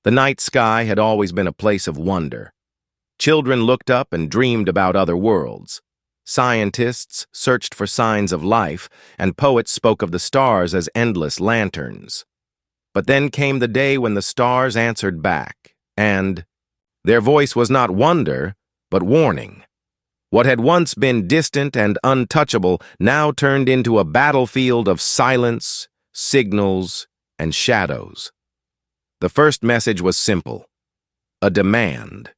The night sky had always been a place of wonder. Children looked up and dreamed about other worlds. Scientists searched for signs of life, and poets spoke of the stars as endless lanterns. But then came the day when the stars answered back, and their voice was not wonder, but warning. What had once been distant and untouchable now turned into a battlefield of silence, signals, and shadows. The first message was simple: a demand.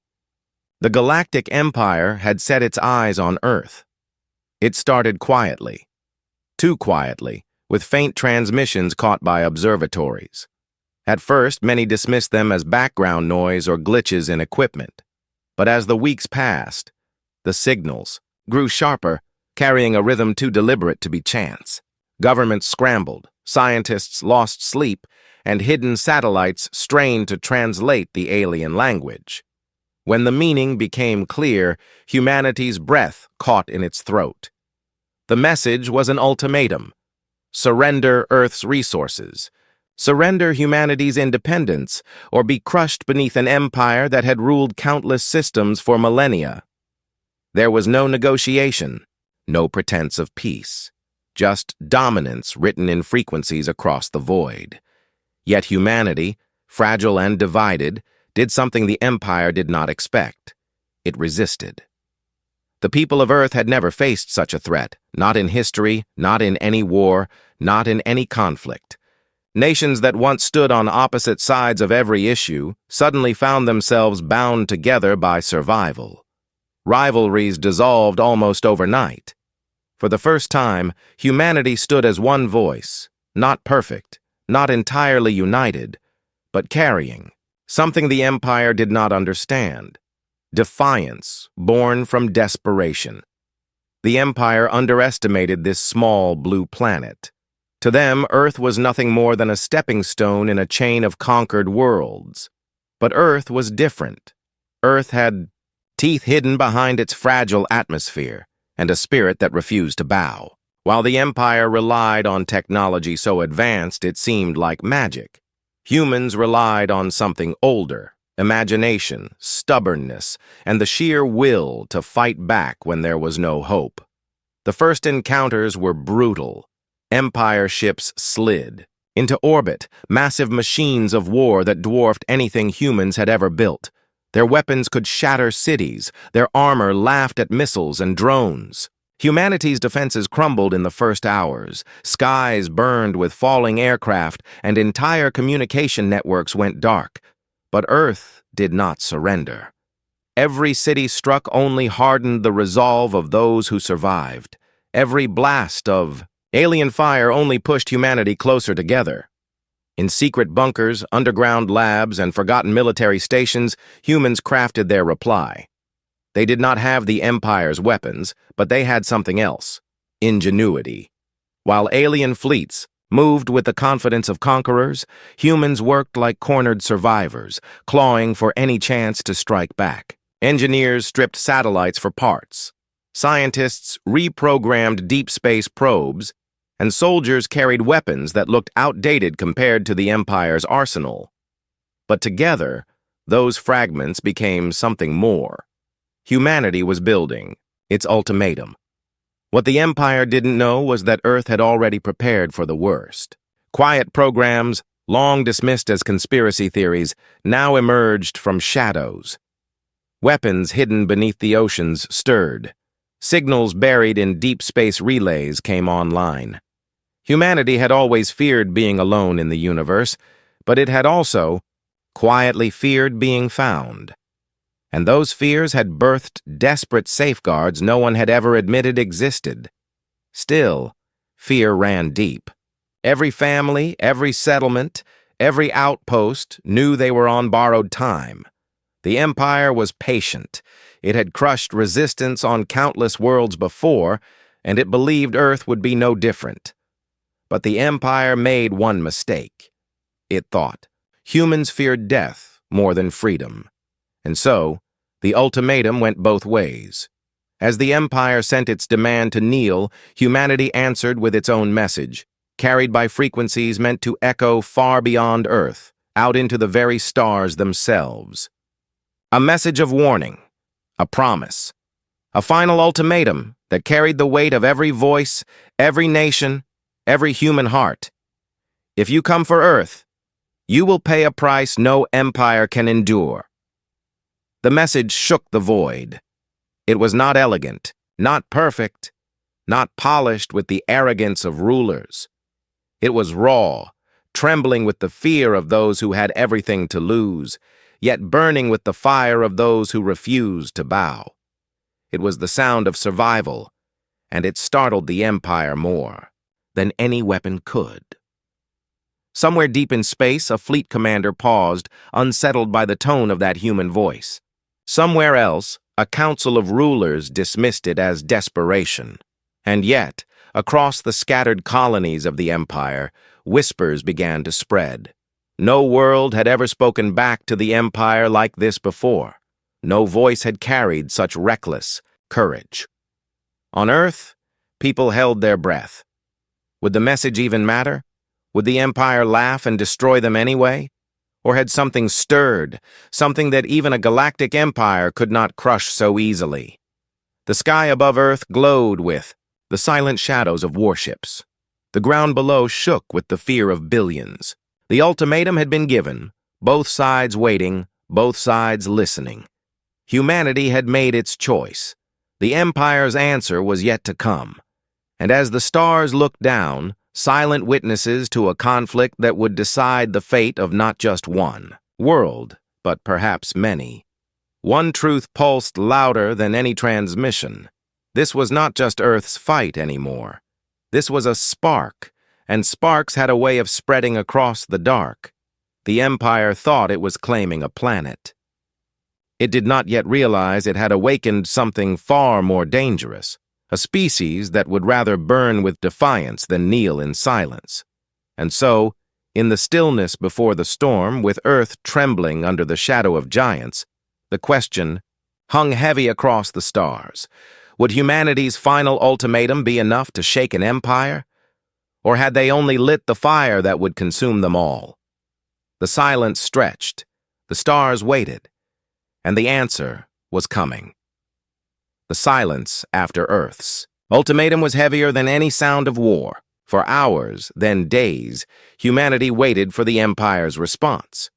The Galactic Empire had set its eyes on Earth. It started quietly, too quietly, with faint transmissions caught by observatories. At first, many dismissed them as background noise or glitches in equipment. But as the weeks passed, the signals grew sharper, carrying a rhythm too deliberate to be chance. Governments scrambled, scientists lost sleep, and hidden satellites strained to translate the alien language. When the meaning became clear, humanity's breath caught in its throat. The message was an ultimatum: surrender Earth's resources, surrender humanity's independence, or be crushed beneath an empire that had ruled countless systems for millennia. There was no negotiation, no pretense of peace, just dominance written in frequencies across the void. Yet humanity, fragile and divided, did something the Empire did not expect. It resisted. The people of Earth had never faced such a threat, not in history, not in any war, not in any conflict. Nations that once stood on opposite sides of every issue suddenly found themselves bound together by survival. Rivalries dissolved almost overnight. For the first time, humanity stood as one voice, not perfect, not entirely united, but carrying something the Empire did not understand: defiance born from desperation. The Empire underestimated this small blue planet. To them, Earth was nothing more than a stepping stone in a chain of conquered worlds. But Earth was different. Earth had teeth hidden behind its fragile atmosphere, and a spirit that refused to bow. While the Empire relied on technology so advanced it seemed like magic, humans relied on something older: imagination, stubbornness, and the sheer will to fight back when there was no hope. The first encounters were brutal. Empire ships slid into orbit, massive machines of war that dwarfed anything humans had ever built. Their weapons could shatter cities, their armor laughed at missiles and drones. Humanity's defenses crumbled in the first hours. Skies burned with falling aircraft, and entire communication networks went dark. But Earth did not surrender. Every city struck only hardened the resolve of those who survived. Every blast of alien fire only pushed humanity closer together. In secret bunkers, underground labs, and forgotten military stations, humans crafted their reply. They did not have the Empire's weapons, but they had something else: ingenuity. While alien fleets moved with the confidence of conquerors, humans worked like cornered survivors, clawing for any chance to strike back. Engineers stripped satellites for parts. Scientists reprogrammed deep space probes, and soldiers carried weapons that looked outdated compared to the Empire's arsenal. But together, those fragments became something more. Humanity was building its ultimatum. What the Empire didn't know was that Earth had already prepared for the worst. Quiet programs, long dismissed as conspiracy theories, now emerged from shadows. Weapons hidden beneath the oceans stirred. Signals buried in deep space relays came online. Humanity had always feared being alone in the universe, but it had also quietly feared being found. And those fears had birthed desperate safeguards no one had ever admitted existed. Still, fear ran deep. Every family, every settlement, every outpost knew they were on borrowed time. The Empire was patient. It had crushed resistance on countless worlds before, and it believed Earth would be no different. But the Empire made one mistake. It thought humans feared death more than freedom. And so, the ultimatum went both ways. As the Empire sent its demand to kneel, humanity answered with its own message, carried by frequencies meant to echo far beyond Earth, out into the very stars themselves. A message of warning, a promise, a final ultimatum that carried the weight of every voice, every nation, every human heart. If you come for Earth, you will pay a price no empire can endure. The message shook the void. It was not elegant, not perfect, not polished with the arrogance of rulers. It was raw, trembling with the fear of those who had everything to lose, yet burning with the fire of those who refused to bow. It was the sound of survival, and it startled the Empire more than any weapon could. Somewhere deep in space, a fleet commander paused, unsettled by the tone of that human voice. Somewhere else, a council of rulers dismissed it as desperation. And yet, across the scattered colonies of the Empire, whispers began to spread. No world had ever spoken back to the Empire like this before. No voice had carried such reckless courage. On Earth, people held their breath. Would the message even matter? Would the Empire laugh and destroy them anyway? Or had something stirred, something that even a galactic empire could not crush so easily? The sky above Earth glowed with the silent shadows of warships. The ground below shook with the fear of billions. The ultimatum had been given, both sides waiting, both sides listening. Humanity had made its choice. The Empire's answer was yet to come. And as the stars looked down, silent witnesses to a conflict that would decide the fate of not just one world, but perhaps many. One truth pulsed louder than any transmission. This was not just Earth's fight anymore. This was a spark, and sparks had a way of spreading across the dark. The Empire thought it was claiming a planet. It did not yet realize it had awakened something far more dangerous, a species that would rather burn with defiance than kneel in silence. And so, in the stillness before the storm, with Earth trembling under the shadow of giants, the question hung heavy across the stars. Would humanity's final ultimatum be enough to shake an empire? Or had they only lit the fire that would consume them all? The silence stretched, the stars waited, and the answer was coming. The silence after Earth's ultimatum was heavier than any sound of war. For hours, then days, humanity waited for the Empire's response.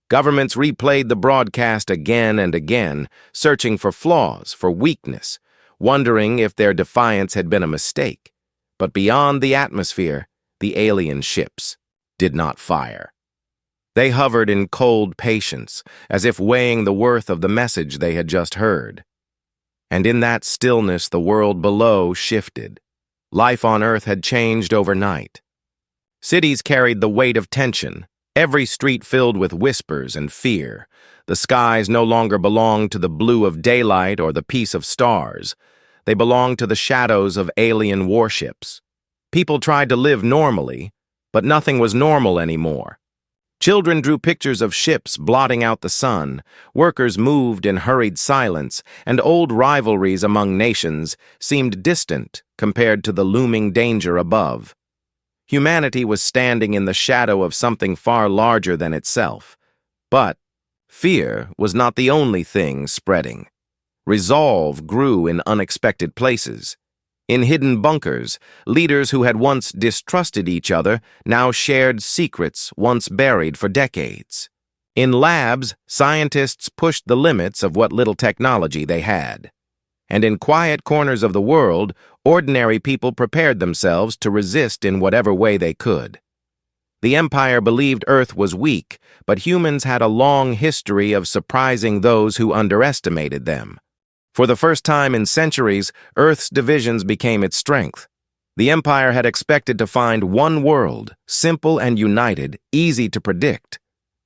Governments replayed the broadcast again and again, searching for flaws, for weakness, wondering if their defiance had been a mistake. But beyond the atmosphere, the alien ships did not fire. They hovered in cold patience, as if weighing the worth of the message they had just heard. And in that stillness, the world below shifted. Life on Earth had changed overnight. Cities carried the weight of tension, every street filled with whispers and fear. The skies no longer belonged to the blue of daylight or the peace of stars. They belonged to the shadows of alien warships. People tried to live normally, but nothing was normal anymore. Children drew pictures of ships blotting out the sun, workers moved in hurried silence, and old rivalries among nations seemed distant compared to the looming danger above. Humanity was standing in the shadow of something far larger than itself. But fear was not the only thing spreading. Resolve grew in unexpected places. In hidden bunkers, leaders who had once distrusted each other now shared secrets once buried for decades. In labs, scientists pushed the limits of what little technology they had. And in quiet corners of the world, ordinary people prepared themselves to resist in whatever way they could. The Empire believed Earth was weak, but humans had a long history of surprising those who underestimated them. For the first time in centuries, Earth's divisions became its strength. The Empire had expected to find one world, simple and united, easy to predict.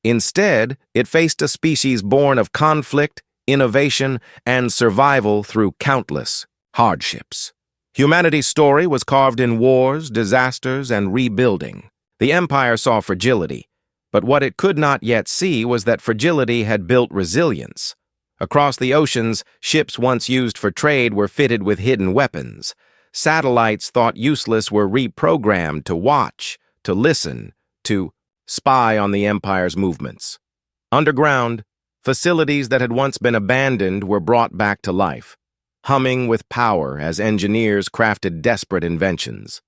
Instead, it faced a species born of conflict, innovation, and survival through countless hardships. Humanity's story was carved in wars, disasters, and rebuilding. The Empire saw fragility, but what it could not yet see was that fragility had built resilience. Across the oceans, ships once used for trade were fitted with hidden weapons. Satellites thought useless were reprogrammed to watch, to listen, to spy on the Empire's movements. Underground, facilities that had once been abandoned were brought back to life, humming with power as engineers crafted desperate inventions.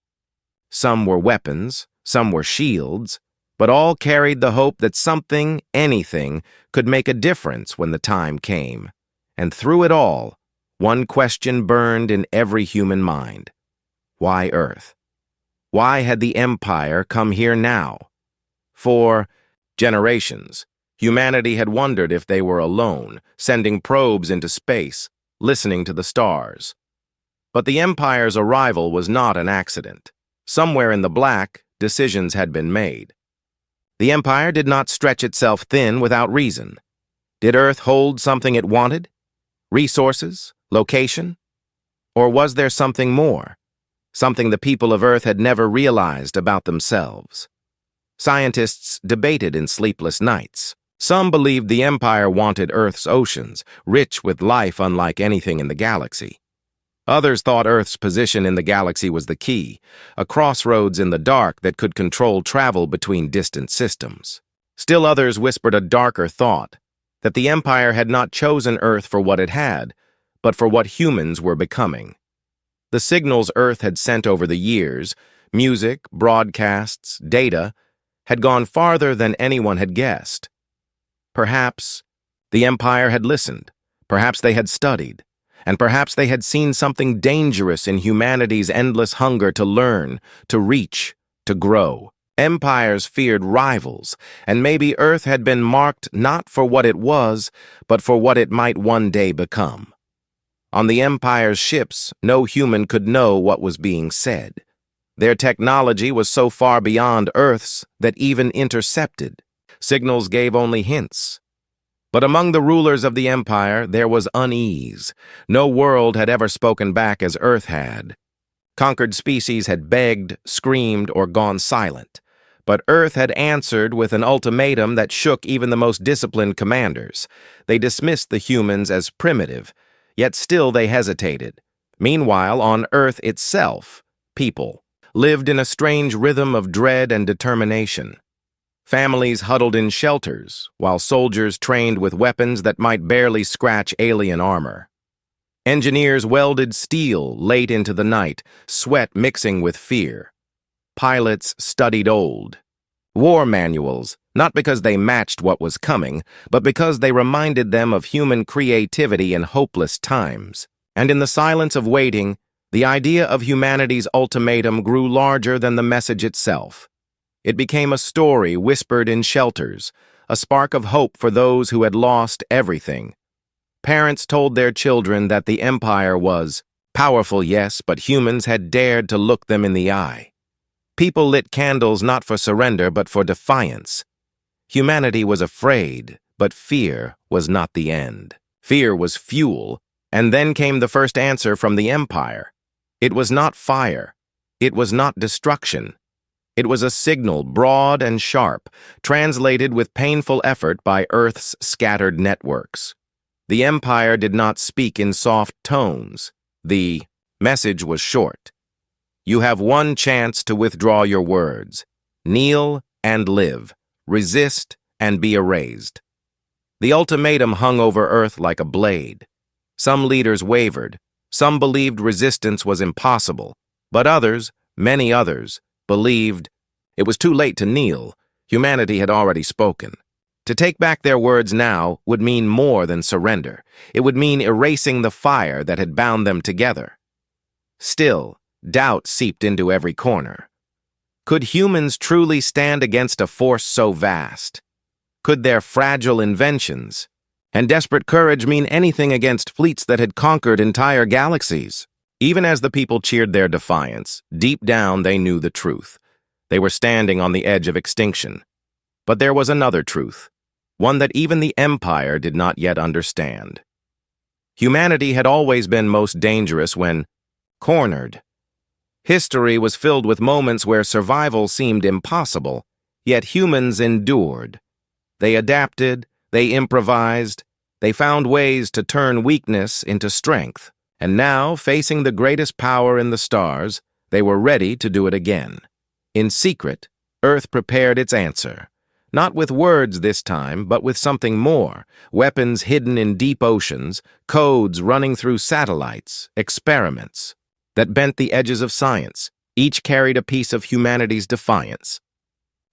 Some were weapons, some were shields, but all carried the hope that something, anything, could make a difference when the time came. And through it all, one question burned in every human mind. Why Earth? Why had the Empire come here now? For generations, humanity had wondered if they were alone, sending probes into space, listening to the stars. But the Empire's arrival was not an accident. Somewhere in the black, decisions had been made. The Empire did not stretch itself thin without reason. Did Earth hold something it wanted? Resources? Location? Or was there something more? Something the people of Earth had never realized about themselves? Scientists debated in sleepless nights. Some believed the Empire wanted Earth's oceans, rich with life unlike anything in the galaxy. Others thought Earth's position in the galaxy was the key, a crossroads in the dark that could control travel between distant systems. Still others whispered a darker thought, that the Empire had not chosen Earth for what it had, but for what humans were becoming. The signals Earth had sent over the years, music, broadcasts, data, had gone farther than anyone had guessed. Perhaps the Empire had listened, perhaps they had studied, and perhaps they had seen something dangerous in humanity's endless hunger to learn, to reach, to grow. Empires feared rivals, and maybe Earth had been marked not for what it was, but for what it might one day become. On the Empire's ships, no human could know what was being said. Their technology was so far beyond Earth's that even intercepted, signals gave only hints. But among the rulers of the Empire, there was unease. No world had ever spoken back as Earth had. Conquered species had begged, screamed, or gone silent. But Earth had answered with an ultimatum that shook even the most disciplined commanders. They dismissed the humans as primitive, yet still they hesitated. Meanwhile, on Earth itself, people lived in a strange rhythm of dread and determination. Families huddled in shelters, while soldiers trained with weapons that might barely scratch alien armor. Engineers welded steel late into the night, sweat mixing with fear. Pilots studied old war manuals, not because they matched what was coming, but because they reminded them of human creativity in hopeless times. And in the silence of waiting, the idea of humanity's ultimatum grew larger than the message itself. It became a story whispered in shelters, a spark of hope for those who had lost everything. Parents told their children that the Empire was powerful, yes, but humans had dared to look them in the eye. People lit candles not for surrender, but for defiance. Humanity was afraid, but fear was not the end. Fear was fuel, and then came the first answer from the Empire. It was not fire. It was not destruction. It was a signal, broad and sharp, translated with painful effort by Earth's scattered networks. The Empire did not speak in soft tones. The message was short. You have one chance to withdraw your words. Kneel and live. Resist and be erased. The ultimatum hung over Earth like a blade. Some leaders wavered. Some believed resistance was impossible. But others, many others, believed it was too late to kneel. Humanity had already spoken. To take back their words now would mean more than surrender. It would mean erasing the fire that had bound them together. Still, doubt seeped into every corner. Could humans truly stand against a force so vast? Could their fragile inventions and desperate courage mean anything against fleets that had conquered entire galaxies? Even as the people cheered their defiance, deep down they knew the truth. They were standing on the edge of extinction. But there was another truth, one that even the Empire did not yet understand. Humanity had always been most dangerous when cornered. History was filled with moments where survival seemed impossible, yet humans endured. They adapted, they improvised, they found ways to turn weakness into strength. And now, facing the greatest power in the stars, they were ready to do it again. In secret, Earth prepared its answer, Not with words this time, but with something more. Weapons hidden in deep oceans, codes running through satellites, experiments that bent the edges of science. Each carried a piece of humanity's defiance.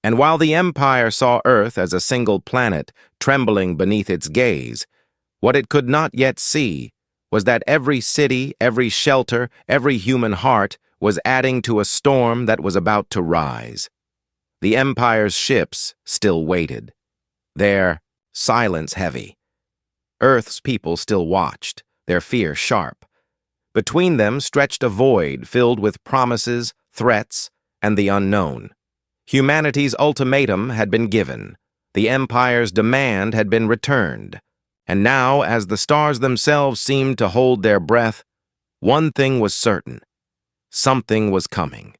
And while the Empire saw Earth as a single planet trembling beneath its gaze, what it could not yet see was that every city, every shelter, every human heart was adding to a storm that was about to rise. The Empire's ships still waited, their silence heavy. Earth's people still watched, their fear sharp. Between them stretched a void filled with promises, threats, and the unknown. Humanity's ultimatum had been given. The Empire's demand had been returned. And now, as the stars themselves seemed to hold their breath, one thing was certain. Something was coming.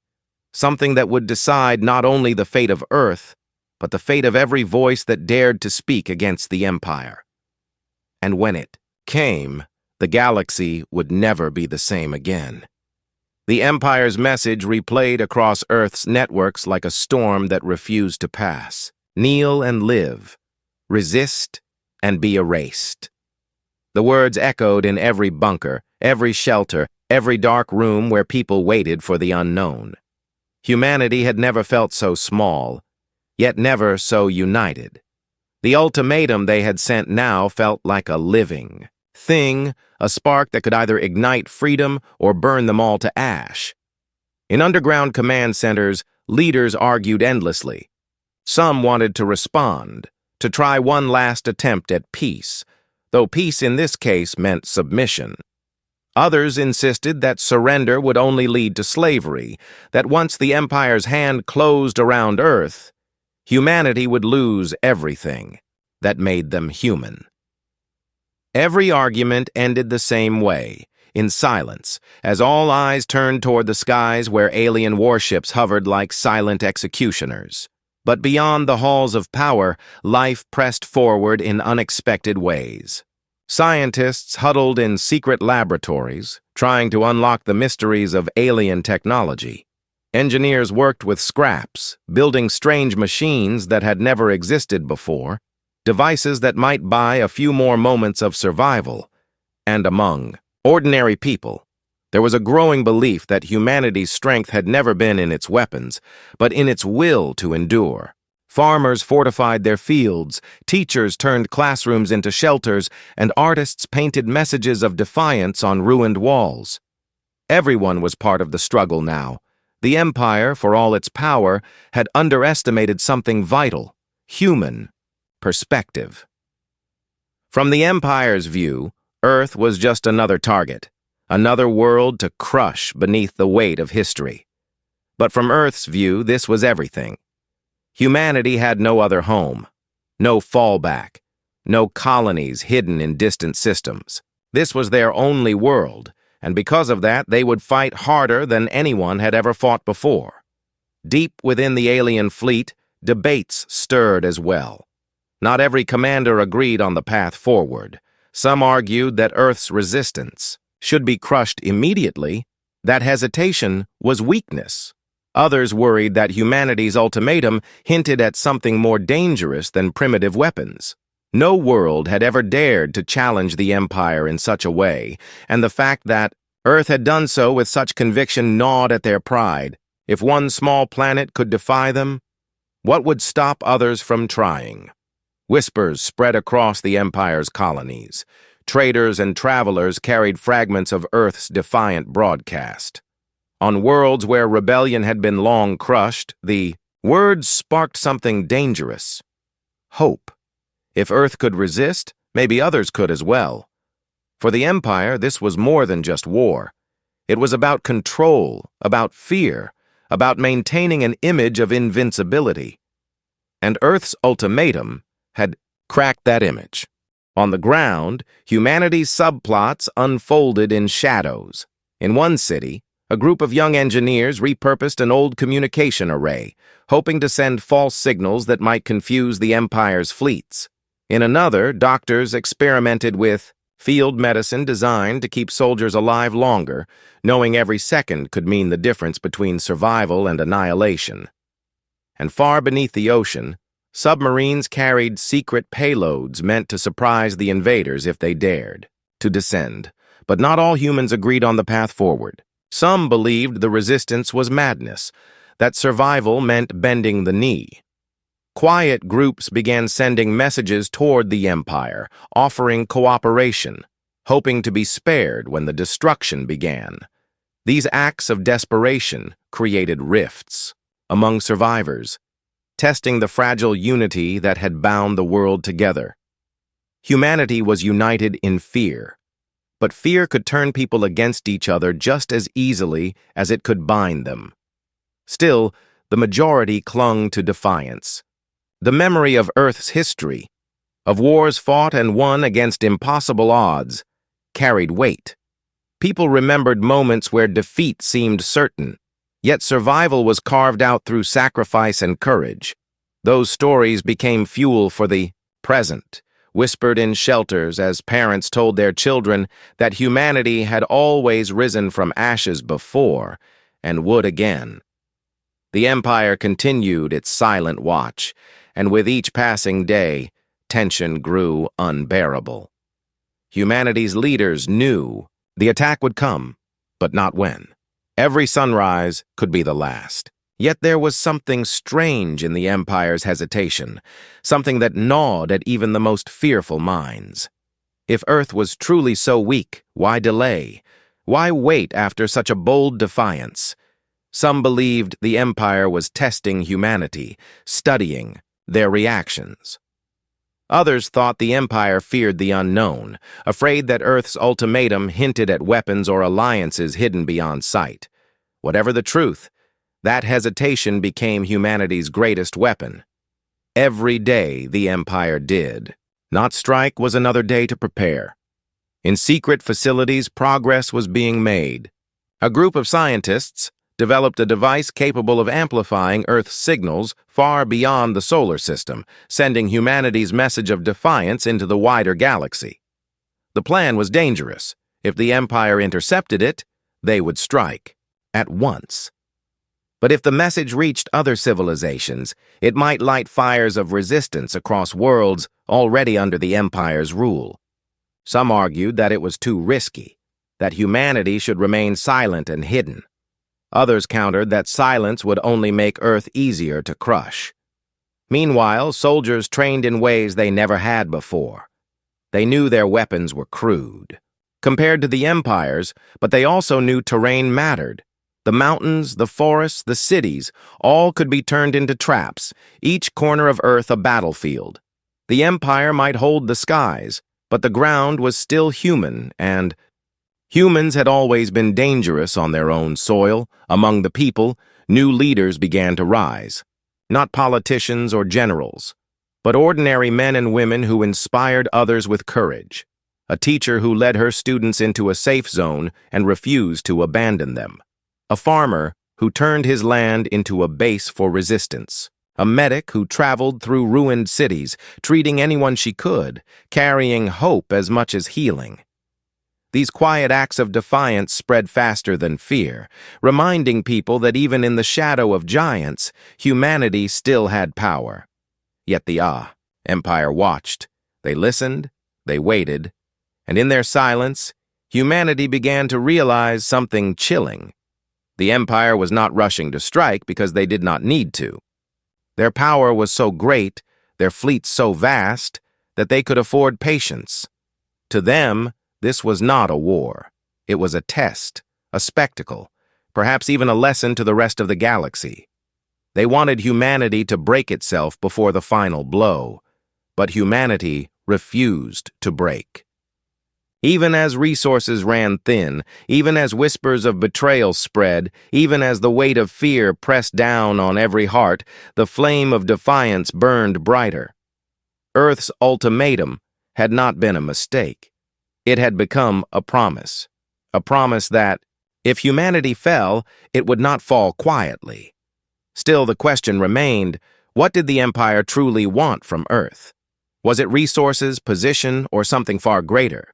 Something that would decide not only the fate of Earth, but the fate of every voice that dared to speak against the Empire. And when it came, the galaxy would never be the same again. The Empire's message replayed across Earth's networks like a storm that refused to pass. Kneel and live. Resist and be erased. The words echoed in every bunker, every shelter, every dark room where people waited for the unknown. Humanity had never felt so small, yet never so united. The ultimatum they had sent now felt like a living thing, a spark that could either ignite freedom or burn them all to ash. In underground command centers, leaders argued endlessly. Some wanted to respond, to try one last attempt at peace, though peace in this case meant submission. Others insisted that surrender would only lead to slavery, that once the Empire's hand closed around Earth, humanity would lose everything that made them human. Every argument ended the same way, in silence, as all eyes turned toward the skies where alien warships hovered like silent executioners. But beyond the halls of power, life pressed forward in unexpected ways. Scientists huddled in secret laboratories, trying to unlock the mysteries of alien technology. Engineers worked with scraps, building strange machines that had never existed before, devices that might buy a few more moments of survival. And among ordinary people, there was a growing belief that humanity's strength had never been in its weapons, but in its will to endure. Farmers fortified their fields, teachers turned classrooms into shelters, and artists painted messages of defiance on ruined walls. Everyone was part of the struggle now. The Empire, for all its power, had underestimated something vital: human perspective. From the Empire's view, Earth was just another target, another world to crush beneath the weight of history. But from Earth's view, this was everything. Humanity had no other home, no fallback, no colonies hidden in distant systems. This was their only world, and because of that, they would fight harder than anyone had ever fought before. Deep within the alien fleet, debates stirred as well. Not every commander agreed on the path forward. Some argued that Earth's resistance should be crushed immediately, that hesitation was weakness. Others worried that humanity's ultimatum hinted at something more dangerous than primitive weapons. No world had ever dared to challenge the Empire in such a way, and the fact that Earth had done so with such conviction gnawed at their pride. If one small planet could defy them, what would stop others from trying? Whispers spread across the Empire's colonies. Traders and travelers carried fragments of Earth's defiant broadcast. On worlds where rebellion had been long crushed, the words sparked something dangerous: hope. If Earth could resist, maybe others could as well. For the Empire, this was more than just war. It was about control, about fear, about maintaining an image of invincibility. And Earth's ultimatum had cracked that image. On the ground, humanity's subplots unfolded in shadows. In one city, a group of young engineers repurposed an old communication array, hoping to send false signals that might confuse the Empire's fleets. In another, doctors experimented with field medicine designed to keep soldiers alive longer, knowing every second could mean the difference between survival and annihilation. And far beneath the ocean, Submarines carried secret payloads meant to surprise the invaders if they dared to descend, but not all humans agreed on the path forward. Some believed the resistance was madness, that survival meant bending the knee. Quiet groups began sending messages toward the Empire, offering cooperation, hoping to be spared when the destruction began. These acts of desperation created rifts among survivors, testing the fragile unity that had bound the world together. Humanity was united in fear, but fear could turn people against each other just as easily as it could bind them. Still, the majority clung to defiance. The memory of Earth's history, of wars fought and won against impossible odds, carried weight. People remembered moments where defeat seemed certain, yet survival was carved out through sacrifice and courage. Those stories became fuel for the present, whispered in shelters as parents told their children that humanity had always risen from ashes before and would again. The Empire continued its silent watch, and with each passing day, tension grew unbearable. Humanity's leaders knew the attack would come, but not when. Every sunrise could be the last. Yet there was something strange in the Empire's hesitation, something that gnawed at even the most fearful minds. If Earth was truly so weak, why delay? Why wait after such a bold defiance? Some believed the Empire was testing humanity, studying their reactions. Others thought the Empire feared the unknown, afraid that Earth's ultimatum hinted at weapons or alliances hidden beyond sight. Whatever the truth, that hesitation became humanity's greatest weapon. Every day the Empire did not strike was another day to prepare. In secret facilities, progress was being made. A group of scientists developed a device capable of amplifying Earth's signals far beyond the solar system, sending humanity's message of defiance into the wider galaxy. The plan was dangerous. If the Empire intercepted it, they would strike at once. But if the message reached other civilizations, it might light fires of resistance across worlds already under the Empire's rule. Some argued that it was too risky, that humanity should remain silent and hidden. Others countered that silence would only make Earth easier to crush. Meanwhile, soldiers trained in ways they never had before. They knew their weapons were crude compared to the Empire's, but they also knew terrain mattered. The mountains, the forests, the cities, all could be turned into traps, each corner of Earth a battlefield. The Empire might hold the skies, but the ground was still human, and humans had always been dangerous on their own soil. Among the people, new leaders began to rise. Not politicians or generals, but ordinary men and women who inspired others with courage. A teacher who led her students into a safe zone and refused to abandon them. A farmer who turned his land into a base for resistance. A medic who traveled through ruined cities, treating anyone she could, carrying hope as much as healing. These quiet acts of defiance spread faster than fear, reminding people that even in the shadow of giants, humanity still had power. Yet the Empire watched. They listened, they waited, and in their silence, humanity began to realize something chilling. The Empire was not rushing to strike because they did not need to. Their power was so great, their fleet so vast, that they could afford patience. To them, this was not a war. It was a test, a spectacle, perhaps even a lesson to the rest of the galaxy. They wanted humanity to break itself before the final blow, but humanity refused to break. Even as resources ran thin, even as whispers of betrayal spread, even as the weight of fear pressed down on every heart, the flame of defiance burned brighter. Earth's ultimatum had not been a mistake. It had become a promise that, if humanity fell, it would not fall quietly. Still, the question remained, what did the Empire truly want from Earth? Was it resources, position, or something far greater?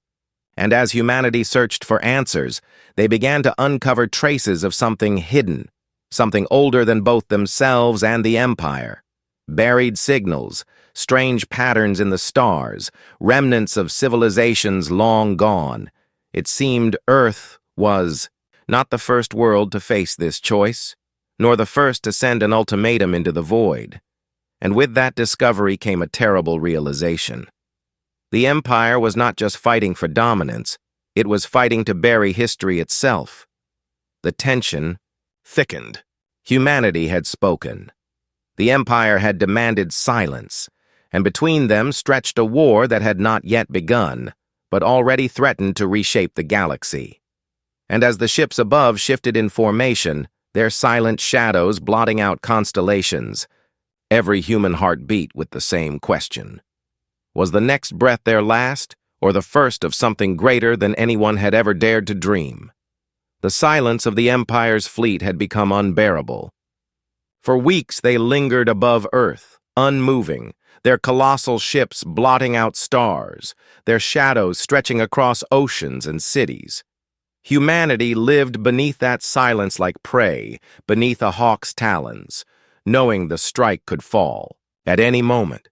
And as humanity searched for answers, they began to uncover traces of something hidden, something older than both themselves and the Empire. buried signals, strange patterns in the stars, remnants of civilizations long gone. It seemed Earth was not the first world to face this choice, nor the first to send an ultimatum into the void. And with that discovery came a terrible realization. The Empire was not just fighting for dominance, it was fighting to bury history itself. The tension thickened. Humanity had spoken. The Empire had demanded silence, and between them stretched a war that had not yet begun, but already threatened to reshape the galaxy. And as the ships above shifted in formation, their silent shadows blotting out constellations, every human heart beat with the same question. Was the next breath their last, or the first of something greater than anyone had ever dared to dream? The silence of the Empire's fleet had become unbearable. For weeks they lingered above Earth, unmoving, their colossal ships blotting out stars, their shadows stretching across oceans and cities. Humanity lived beneath that silence like prey, beneath a hawk's talons, knowing the strike could fall at any moment.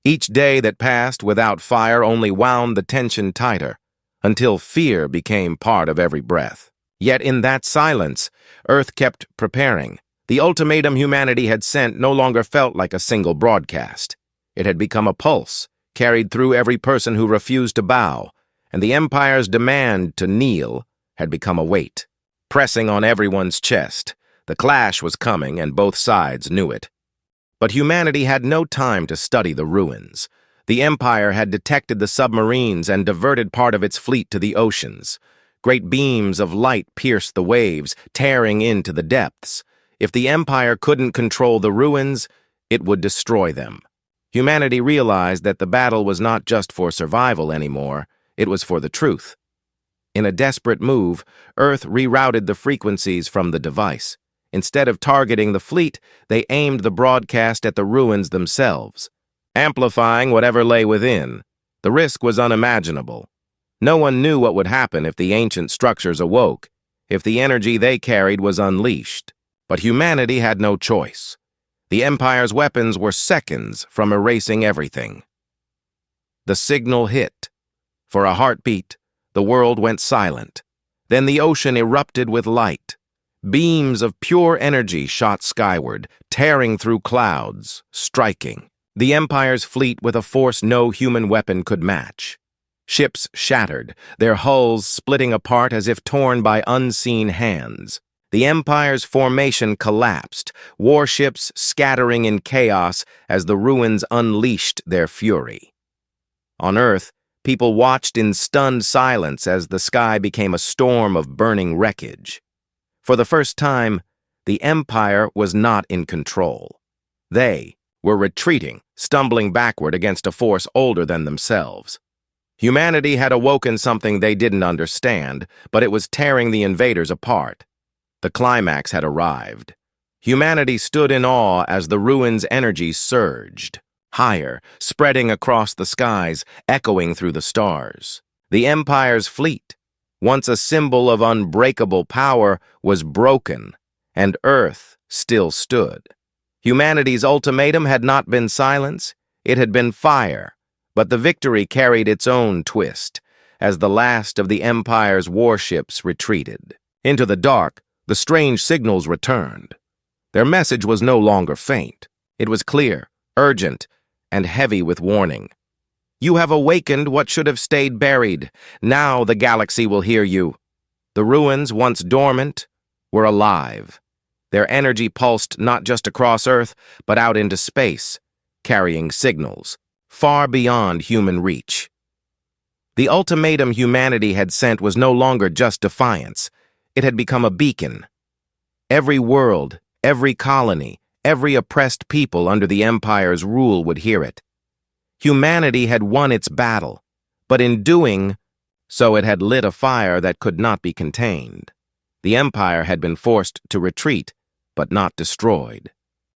Each day that passed without fire only wound the tension tighter, until fear became part of every breath. Yet in that silence, Earth kept preparing. The ultimatum humanity had sent no longer felt like a single broadcast. It had become a pulse, carried through every person who refused to bow, and the Empire's demand to kneel had become a weight, pressing on everyone's chest. The clash was coming, and both sides knew it. But humanity had no time to study the ruins. The Empire had detected the submarines and diverted part of its fleet to the oceans. Great beams of light pierced the waves, tearing into the depths. If the Empire couldn't control the ruins, it would destroy them. Humanity realized that the battle was not just for survival anymore, it was for the truth. In a desperate move, Earth rerouted the frequencies from the device. Instead of targeting the fleet, they aimed the broadcast at the ruins themselves, amplifying whatever lay within. The risk was unimaginable. No one knew what would happen if the ancient structures awoke, if the energy they carried was unleashed. But humanity had no choice. The Empire's weapons were seconds from erasing everything. The signal hit. For a heartbeat, the world went silent. Then the ocean erupted with light. Beams of pure energy shot skyward, tearing through clouds, striking the Empire's fleet with a force no human weapon could match. Ships shattered, their hulls splitting apart as if torn by unseen hands. The Empire's formation collapsed, warships scattering in chaos as the ruins unleashed their fury. On Earth, people watched in stunned silence as the sky became a storm of burning wreckage. For the first time, the Empire was not in control. They were retreating, stumbling backward against a force older than themselves. Humanity had awoken something they didn't understand, but it was tearing the invaders apart. The climax had arrived. Humanity stood in awe as the ruins' energy surged, higher, spreading across the skies, echoing through the stars. The Empire's fleet, once a symbol of unbreakable power, was broken, and Earth still stood. Humanity's ultimatum had not been silence, it had been fire, but the victory carried its own twist, as the last of the Empire's warships retreated. Into the dark, the strange signals returned. Their message was no longer faint. It was clear, urgent, and heavy with warning. You have awakened what should have stayed buried. Now the galaxy will hear you. The ruins, once dormant, were alive. Their energy pulsed not just across Earth, but out into space, carrying signals far beyond human reach. The ultimatum humanity had sent was no longer just defiance. It had become a beacon. Every world, every colony, every oppressed people under the Empire's rule would hear it. Humanity had won its battle, but in doing so it had lit a fire that could not be contained. The Empire had been forced to retreat, but not destroyed.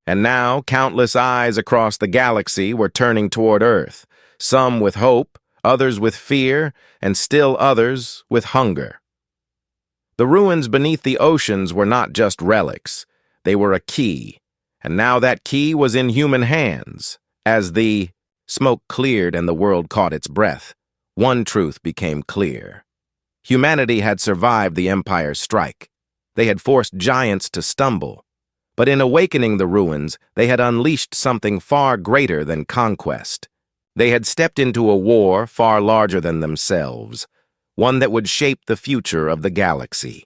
And now countless eyes across the galaxy were turning toward Earth, some with hope, others with fear, and still others with hunger. The ruins beneath the oceans were not just relics, they were a key, And now that key was in human hands. As the smoke cleared and the world caught its breath, one truth became clear. Humanity had survived the Empire's strike. They had forced giants to stumble. But in awakening the ruins, they had unleashed something far greater than conquest. They had stepped into a war far larger than themselves, one that would shape the future of the galaxy.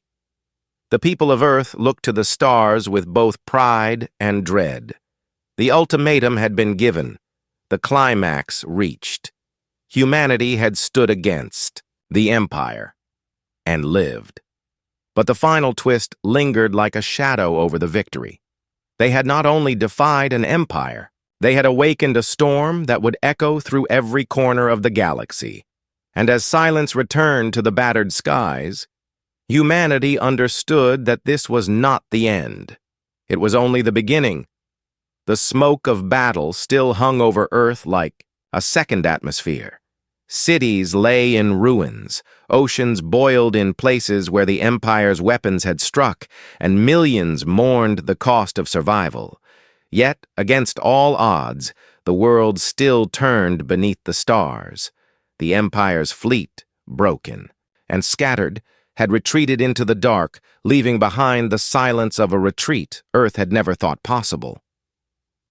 The people of Earth looked to the stars with both pride and dread. The ultimatum had been given, the climax reached. Humanity had stood against the Empire and lived. But the final twist lingered like a shadow over the victory. They had not only defied an empire, they had awakened a storm that would echo through every corner of the galaxy. And as silence returned to the battered skies, humanity understood that this was not the end. It was only the beginning. The smoke of battle still hung over Earth like a second atmosphere. Cities lay in ruins, oceans boiled in places where the Empire's weapons had struck, and millions mourned the cost of survival. Yet, against all odds, the world still turned beneath the stars. The Empire's fleet, broken and scattered, had retreated into the dark, leaving behind the silence of a retreat Earth had never thought possible.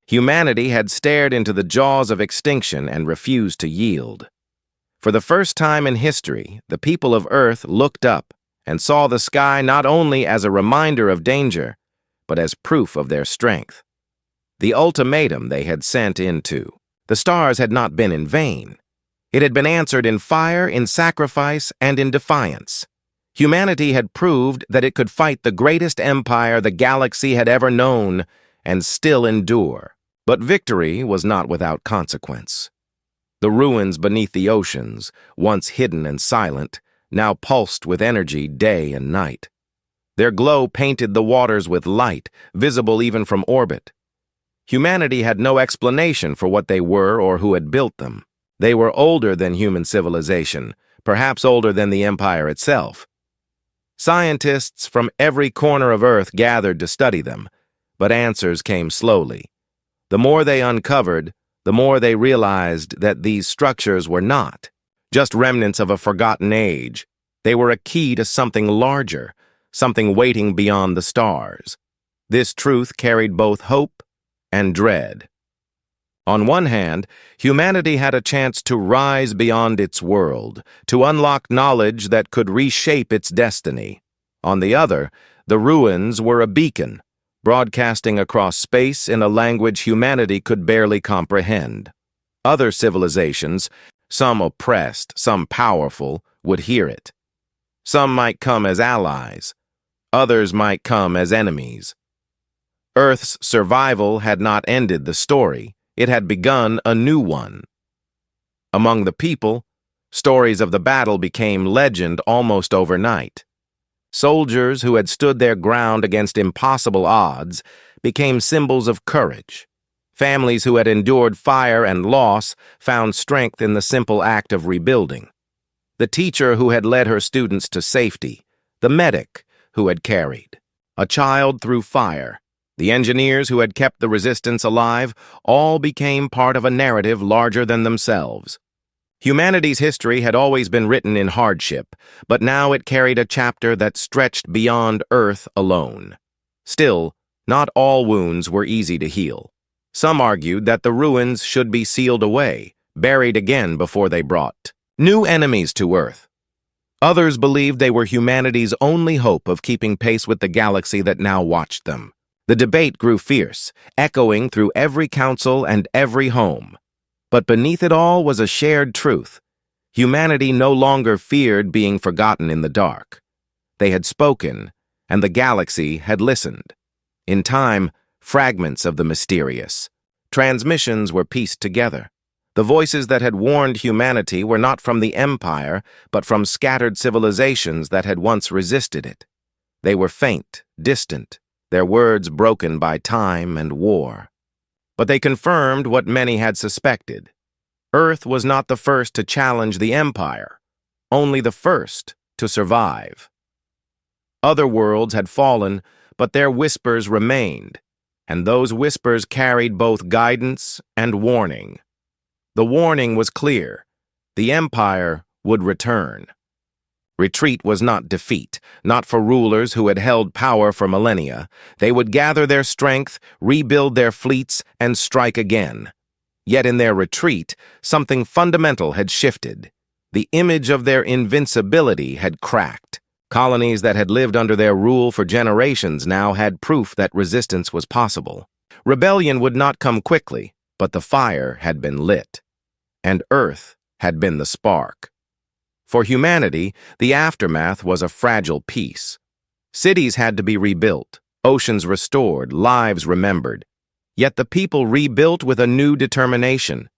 Humanity had stared into the jaws of extinction and refused to yield. For the first time in history, the people of Earth looked up and saw the sky not only as a reminder of danger, but as proof of their strength. The ultimatum they had sent into the stars had not been in vain. It had been answered in fire, in sacrifice, and in defiance. Humanity had proved that it could fight the greatest empire the galaxy had ever known and still endure. But victory was not without consequence. The ruins beneath the oceans, once hidden and silent, now pulsed with energy day and night. Their glow painted the waters with light, visible even from orbit. Humanity had no explanation for what they were or who had built them. They were older than human civilization, perhaps older than the Empire itself. Scientists from every corner of Earth gathered to study them, but answers came slowly. The more they uncovered, the more they realized that these structures were not just remnants of a forgotten age. They were a key to something larger, something waiting beyond the stars. This truth carried both hope and dread. On one hand, humanity had a chance to rise beyond its world, to unlock knowledge that could reshape its destiny. On the other, the ruins were a beacon, broadcasting across space in a language humanity could barely comprehend. Other civilizations, some oppressed, some powerful, would hear it. Some might come as allies. Others might come as enemies. Earth's survival had not ended the story. It had begun a new one. Among the people, stories of the battle became legend almost overnight. Soldiers who had stood their ground against impossible odds became symbols of courage. Families who had endured fire and loss found strength in the simple act of rebuilding. The teacher who had led her students to safety, the medic who had carried a child through fire, the engineers who had kept the resistance alive, all became part of a narrative larger than themselves. Humanity's history had always been written in hardship, but now it carried a chapter that stretched beyond Earth alone. Still, not all wounds were easy to heal. Some argued that the ruins should be sealed away, buried again before they brought new enemies to Earth. Others believed they were humanity's only hope of keeping pace with the galaxy that now watched them. The debate grew fierce, echoing through every council and every home. But beneath it all was a shared truth. Humanity no longer feared being forgotten in the dark. They had spoken, and the galaxy had listened. In time, fragments of the mysterious transmissions were pieced together. The voices that had warned humanity were not from the Empire, but from scattered civilizations that had once resisted it. They were faint, distant, their words broken by time and war. But they confirmed what many had suspected. Earth was not the first to challenge the Empire, only the first to survive. Other worlds had fallen, but their whispers remained. and those whispers carried both guidance and warning. The warning was clear. The Empire would return. Retreat was not defeat, not for rulers who had held power for millennia. They would gather their strength, rebuild their fleets, and strike again. Yet in their retreat, something fundamental had shifted. The image of their invincibility had cracked. Colonies that had lived under their rule for generations now had proof that resistance was possible. Rebellion would not come quickly, but the fire had been lit. And Earth had been the spark. For humanity, the aftermath was a fragile peace. Cities had to be rebuilt, oceans restored, lives remembered. Yet the people rebuilt with a new determination.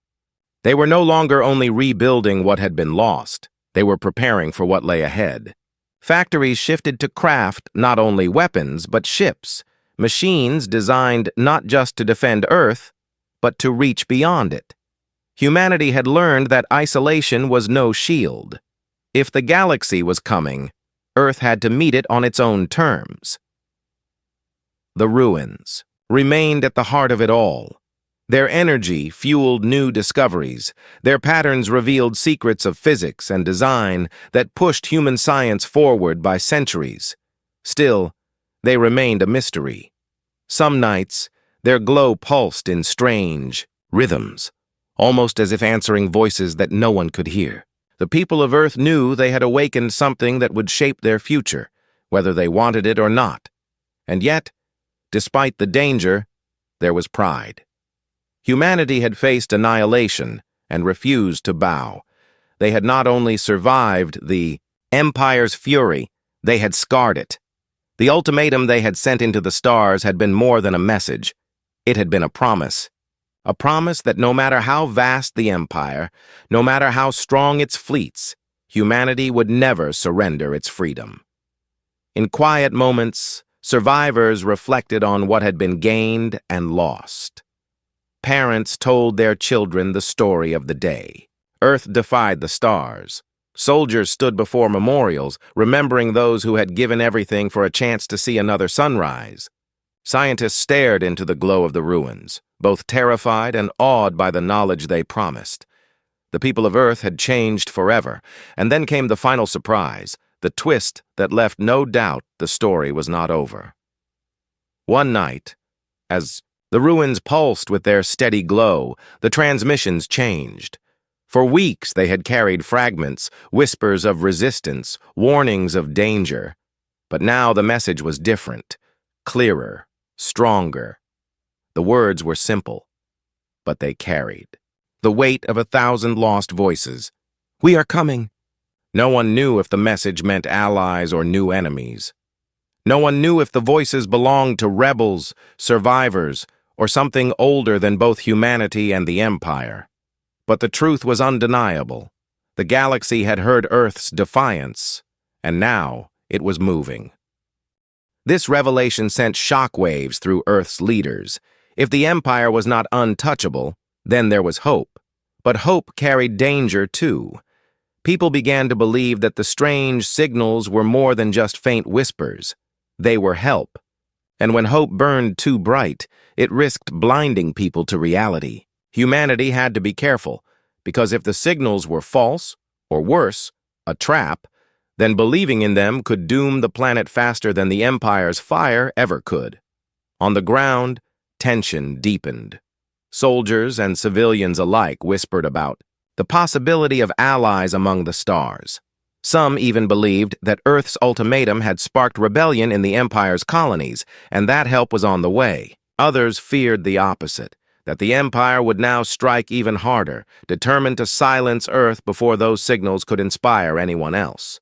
They were no longer only rebuilding what had been lost, they were preparing for what lay ahead. Factories shifted to craft not only weapons, but ships, machines designed not just to defend Earth, but to reach beyond it. Humanity had learned that isolation was no shield. If the galaxy was coming, Earth had to meet it on its own terms. The ruins remained at the heart of it all. Their energy fueled new discoveries. Their patterns revealed secrets of physics and design that pushed human science forward by centuries. Still, they remained a mystery. Some nights, their glow pulsed in strange rhythms, almost as if answering voices that no one could hear. The people of Earth knew they had awakened something that would shape their future, whether they wanted it or not. And yet, despite the danger, there was pride. Humanity had faced annihilation and refused to bow. They had not only survived the Empire's fury, they had scarred it. The ultimatum they had sent into the stars had been more than a message. It had been a promise. A promise that no matter how vast the Empire, no matter how strong its fleets, humanity would never surrender its freedom. In quiet moments, survivors reflected on what had been gained and lost. Parents told their children the story of the day. Earth defied the stars. Soldiers stood before memorials, remembering those who had given everything for a chance to see another sunrise. Scientists stared into the glow of the ruins, both terrified and awed by the knowledge they promised. The people of Earth had changed forever, and then came the final surprise, the twist that left no doubt the story was not over. One night, as the ruins pulsed with their steady glow, the transmissions changed. For weeks they had carried fragments, whispers of resistance, warnings of danger. But now the message was different, clearer, stronger. The words were simple, but they carried the weight of 1,000 lost voices. "We are coming." No one knew if the message meant allies or new enemies. No one knew if the voices belonged to rebels, survivors, or something older than both humanity and the Empire. But the truth was undeniable. The galaxy had heard Earth's defiance, and now it was moving. This revelation sent shockwaves through Earth's leaders. If the Empire was not untouchable, then there was hope. But hope carried danger, too. People began to believe that the strange signals were more than just faint whispers. They were help. And when hope burned too bright, it risked blinding people to reality. Humanity had to be careful, because if the signals were false, or worse, a trap, then believing in them could doom the planet faster than the Empire's fire ever could. On the ground, tension deepened. Soldiers and civilians alike whispered about the possibility of allies among the stars. Some even believed that Earth's ultimatum had sparked rebellion in the Empire's colonies, and that help was on the way. Others feared the opposite, that the Empire would now strike even harder, determined to silence Earth before those signals could inspire anyone else.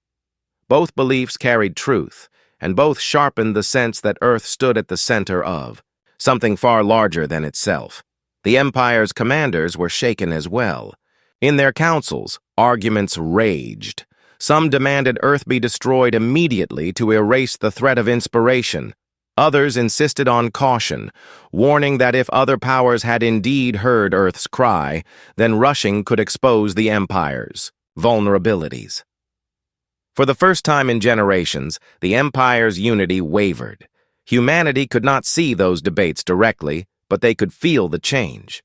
Both beliefs carried truth, and both sharpened the sense that Earth stood at the center of something far larger than itself. The Empire's commanders were shaken as well. In their councils, arguments raged. Some demanded Earth be destroyed immediately to erase the threat of inspiration. Others insisted on caution, warning that if other powers had indeed heard Earth's cry, then rushing could expose the Empire's vulnerabilities. For the first time in generations, the Empire's unity wavered. Humanity could not see those debates directly, but they could feel the change.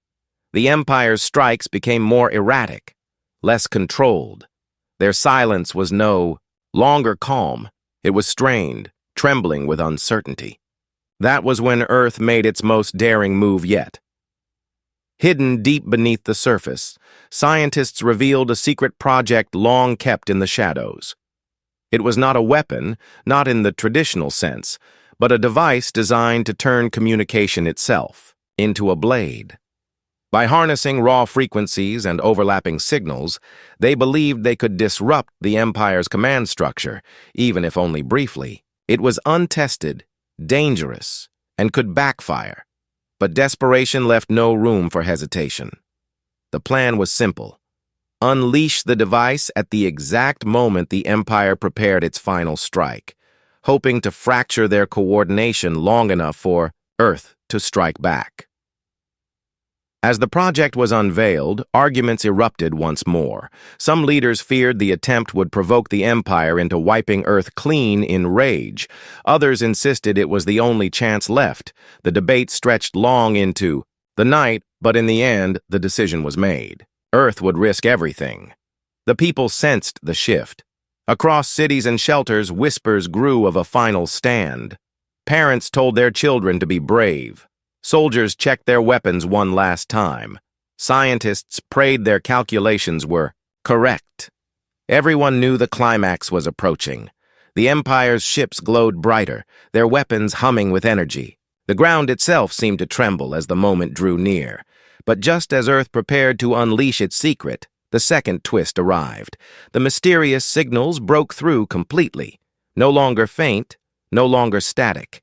The Empire's strikes became more erratic, less controlled. Their silence was no longer calm. It was strained, trembling with uncertainty. That was when Earth made its most daring move yet. Hidden deep beneath the surface, scientists revealed a secret project long kept in the shadows. It was not a weapon, not in the traditional sense, but a device designed to turn communication itself into a blade. By harnessing raw frequencies and overlapping signals, they believed they could disrupt the Empire's command structure, even if only briefly. It was untested, dangerous, and could backfire, but desperation left no room for hesitation. The plan was simple. Unleash the device at the exact moment the Empire prepared its final strike, hoping to fracture their coordination long enough for Earth to strike back. As the project was unveiled, arguments erupted once more. Some leaders feared the attempt would provoke the Empire into wiping Earth clean in rage. Others insisted it was the only chance left. The debate stretched long into the night, but in the end, the decision was made. Earth would risk everything. The people sensed the shift. Across cities and shelters, whispers grew of a final stand. Parents told their children to be brave. Soldiers checked their weapons one last time. Scientists prayed their calculations were correct. Everyone knew the climax was approaching. The Empire's ships glowed brighter, their weapons humming with energy. The ground itself seemed to tremble as the moment drew near. But just as Earth prepared to unleash its secret, the second twist arrived. The mysterious signals broke through completely. No longer faint, no longer static.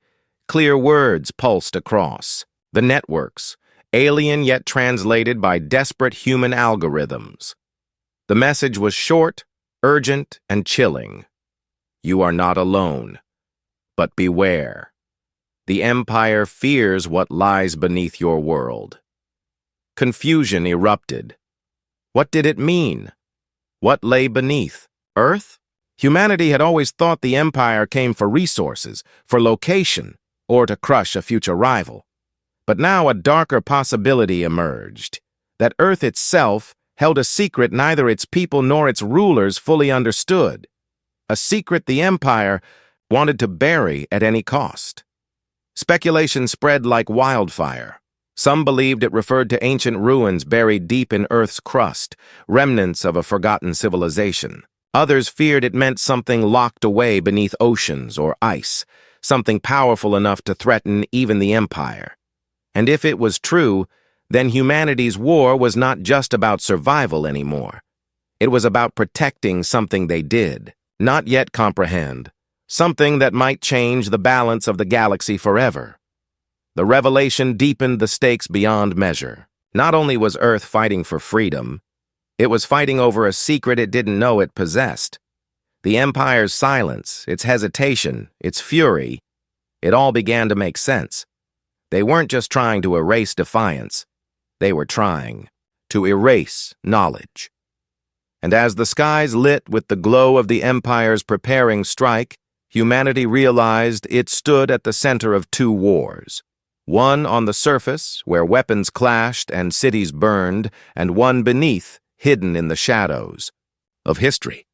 Clear words pulsed across. The networks, alien yet translated by desperate human algorithms. The message was short, urgent, and chilling. You are not alone, but beware. The Empire fears what lies beneath your world. Confusion erupted. What did it mean? What lay beneath? Earth? Humanity had always thought the Empire came for resources, for location, or to crush a future rival. But now a darker possibility emerged, that Earth itself held a secret neither its people nor its rulers fully understood, a secret the Empire wanted to bury at any cost. Speculation spread like wildfire. Some believed it referred to ancient ruins buried deep in Earth's crust, remnants of a forgotten civilization. Others feared it meant something locked away beneath oceans or ice, something powerful enough to threaten even the Empire. And if it was true, then humanity's war was not just about survival anymore. It was about protecting something they did not yet comprehend, something that might change the balance of the galaxy forever. The revelation deepened the stakes beyond measure. Not only was Earth fighting for freedom, it was fighting over a secret it didn't know it possessed. The Empire's silence, its hesitation, its fury, it all began to make sense. They weren't just trying to erase defiance. They were trying to erase knowledge. And as the skies lit with the glow of the Empire's preparing strike, humanity realized it stood at the center of two wars. One on the surface, where weapons clashed and cities burned, and one beneath, hidden in the shadows of history,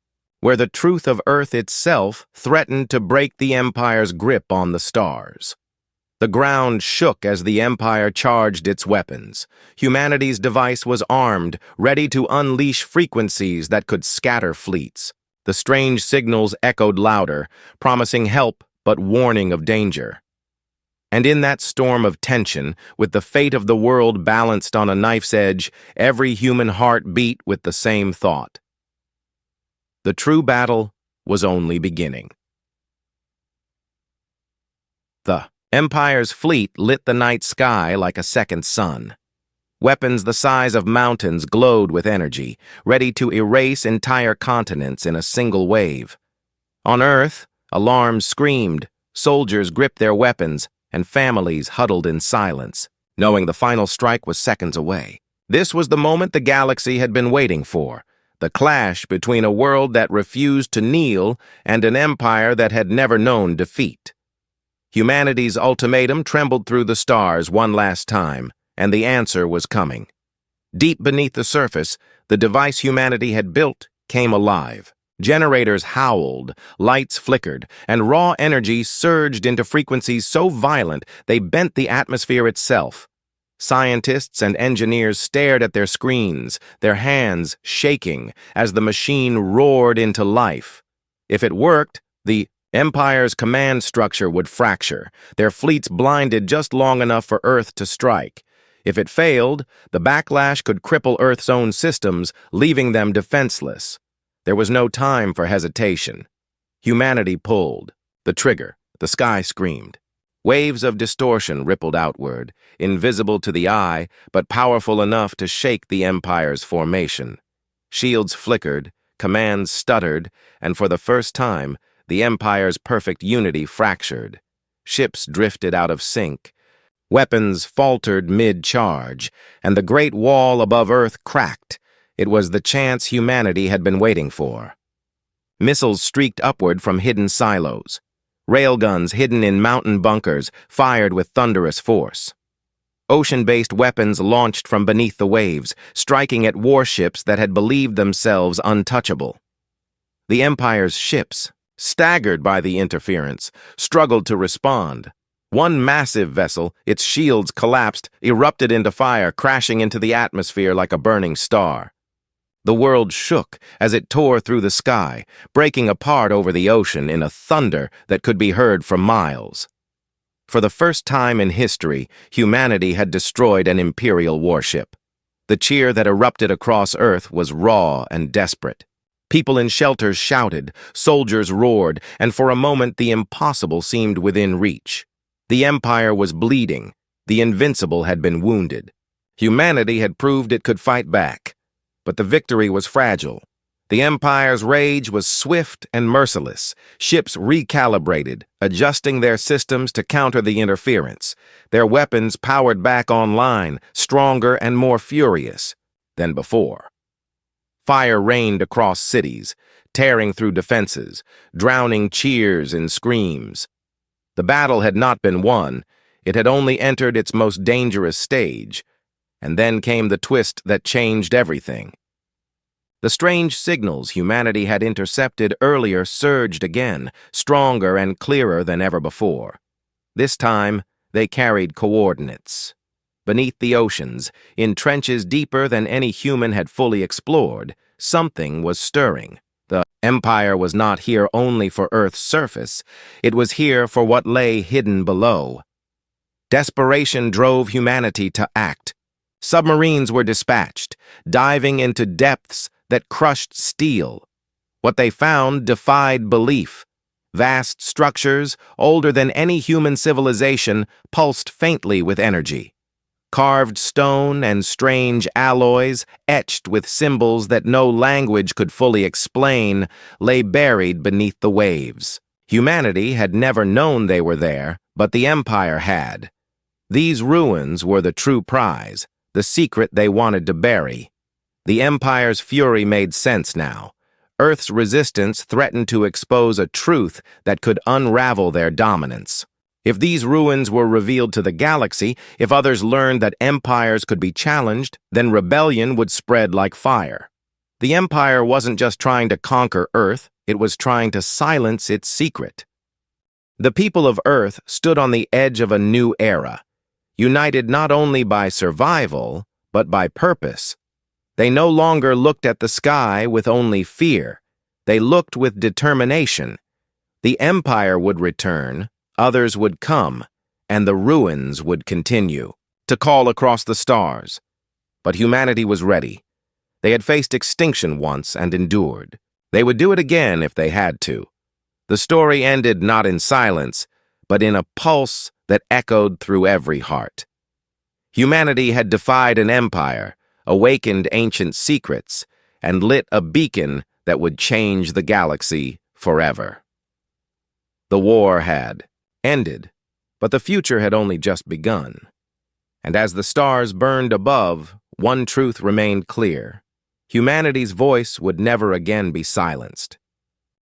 where the truth of Earth itself threatened to break the Empire's grip on the stars. The ground shook as the Empire charged its weapons. Humanity's device was armed, ready to unleash frequencies that could scatter fleets. The strange signals echoed louder, promising help but warning of danger. And in that storm of tension, with the fate of the world balanced on a knife's edge, every human heart beat with the same thought. The true battle was only beginning. The Empire's fleet lit the night sky like a second sun. Weapons the size of mountains glowed with energy, ready to erase entire continents in a single wave. On Earth, alarms screamed, soldiers gripped their weapons, and families huddled in silence, knowing the final strike was seconds away. This was the moment the galaxy had been waiting for, the clash between a world that refused to kneel and an empire that had never known defeat. Humanity's ultimatum trembled through the stars one last time, and the answer was coming. Deep beneath the surface, the device humanity had built came alive. Generators howled, lights flickered, and raw energy surged into frequencies so violent they bent the atmosphere itself. Scientists and engineers stared at their screens, their hands shaking as the machine roared into life. If it worked, the Empire's command structure would fracture, their fleets blinded just long enough for Earth to strike. If it failed, the backlash could cripple Earth's own systems, leaving them defenseless. There was no time for hesitation. Humanity pulled. The trigger. The sky screamed. Waves of distortion rippled outward, invisible to the eye, but powerful enough to shake the Empire's formation. Shields flickered, commands stuttered, and for the first time, the Empire's perfect unity fractured. Ships drifted out of sync. Weapons faltered mid-charge, and the great wall above Earth cracked. It was the chance humanity had been waiting for. Missiles streaked upward from hidden silos. Railguns hidden in mountain bunkers fired with thunderous force. Ocean-based weapons launched from beneath the waves, striking at warships that had believed themselves untouchable. The Empire's ships, staggered by the interference, struggled to respond. One massive vessel, its shields collapsed, erupted into fire, crashing into the atmosphere like a burning star. The world shook as it tore through the sky, breaking apart over the ocean in a thunder that could be heard for miles. For the first time in history, humanity had destroyed an Imperial warship. The cheer that erupted across Earth was raw and desperate. People in shelters shouted, soldiers roared, and for a moment the impossible seemed within reach. The Empire was bleeding. The invincible had been wounded. Humanity had proved it could fight back. But the victory was fragile. The Empire's rage was swift and merciless. Ships recalibrated, adjusting their systems to counter the interference. Their weapons powered back online, stronger and more furious than before. Fire rained across cities, tearing through defenses, drowning cheers and screams. The battle had not been won. It had only entered its most dangerous stage. And then came the twist that changed everything. The strange signals humanity had intercepted earlier surged again, stronger and clearer than ever before. This time, they carried coordinates. Beneath the oceans, in trenches deeper than any human had fully explored, something was stirring. The Empire was not here only for Earth's surface. It was here for what lay hidden below. Desperation drove humanity to act. Submarines were dispatched, diving into depths that crushed steel. What they found defied belief. Vast structures, older than any human civilization, pulsed faintly with energy. Carved stone and strange alloys, etched with symbols that no language could fully explain, lay buried beneath the waves. Humanity had never known they were there, but the Empire had. These ruins were the true prize, the secret they wanted to bury. The Empire's fury made sense now. Earth's resistance threatened to expose a truth that could unravel their dominance. If these ruins were revealed to the galaxy, if others learned that empires could be challenged, then rebellion would spread like fire. The Empire wasn't just trying to conquer Earth, it was trying to silence its secret. The people of Earth stood on the edge of a new era, united not only by survival, but by purpose. They no longer looked at the sky with only fear. They looked with determination. The Empire would return, others would come, and the ruins would continue to call across the stars. But humanity was ready. They had faced extinction once and endured. They would do it again if they had to. The story ended not in silence, but in a pulse that echoed through every heart. Humanity had defied an empire, awakened ancient secrets, and lit a beacon that would change the galaxy forever. The war had ended, but the future had only just begun. And as the stars burned above, one truth remained clear. Humanity's voice would never again be silenced.